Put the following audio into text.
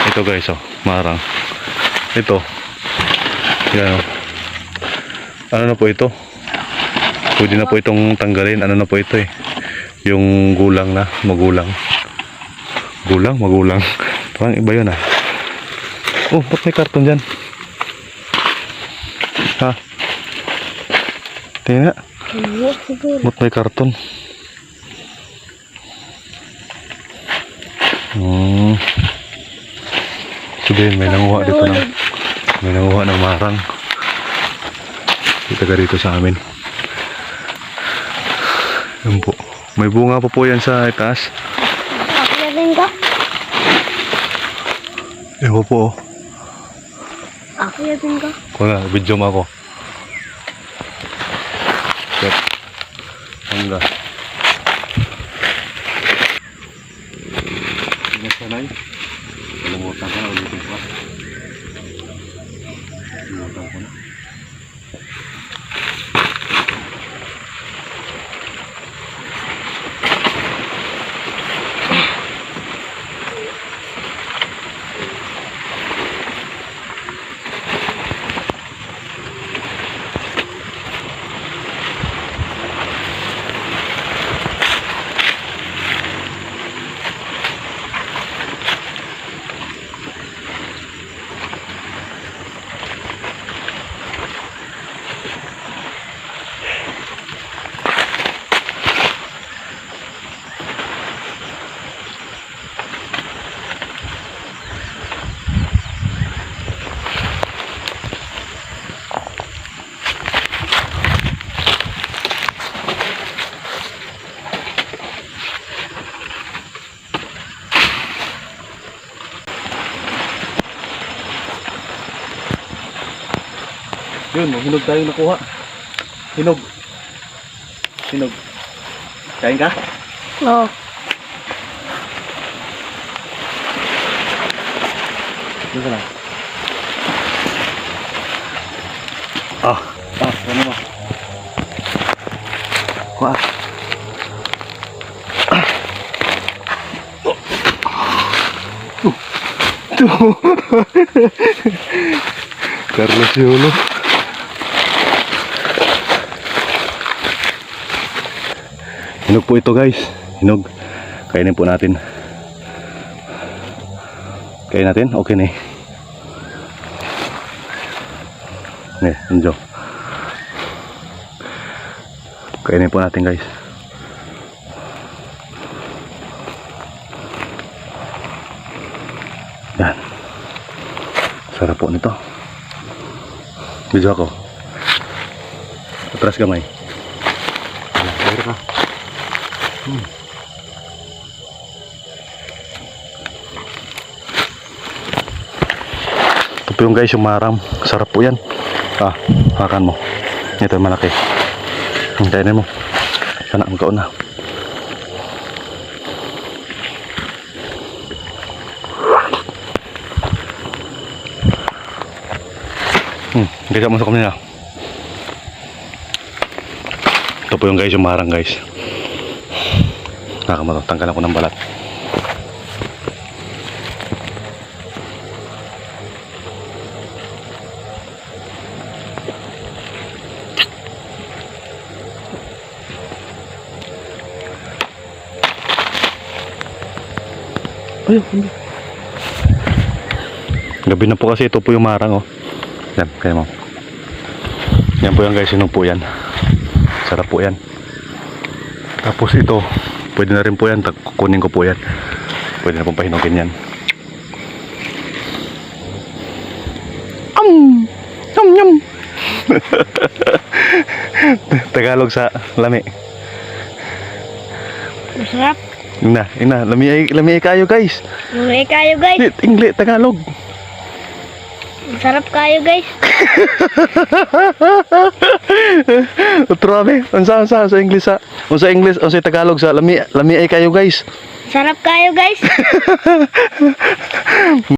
Ito guys, oh, marang. Ito. Yan, oh. Ano na po ito? Pwede na po itong tanggalin. Ano na po ito eh? Yung gulang na, magulang. Magulang. Parang iba yun ah. Oh, ba't may karton dyan? Ha? Tingnan nga. Ba't may karton? Sabihin, may nanguha dito ng marang. Taga dito sa amin. Yan po. May bunga pa po yan sa itaas. Akyat din ka? Ewan po. Akyat din ka? Wala, video mo ako. Yep. Hangga. Nasanay. Kalimutan ko na, ulitin ko. Kalimutan ko na. Yun, hinog tayo nakuha. Hinog. Kain ka? Oo. Doon ka lang. Ano mo? Kuha. Carlos Yolo. Hinog po ito guys. Hinog. Kainin po natin. Kainin natin? Okay na eh. Enjoy. Kainin po natin guys. Yan. Sarap po nito. Video ako. Atras kamay. Ayan, ka. Ito po yung guys, yung marang. Sarap po yan. Makan mo. Ito yung malaki. Kainin mo. Sana ang kauna. Gaya mo sa kanila. Ito po yung guys, yung marang guys. Tanggalan ko ng balat. Gabi na po kasi. Ito po yung marang oh. Yan, kaya mo. Yan po yan guys, sinog po yan. Sarap po yan. Tapos ito, pwede na rin po yan. Kukunin ko po yan. Pwede na pong pahinugin yan. Yum yum. Tagalog sa lami. Masarap. Ina, lami ay kayo guys. Lami kayo guys. English, Tagalog. Masarap kayo guys. Trabe, unsa sa English sa English, sa Tagalog sa lami ay kayo guys. Masarap kayo guys.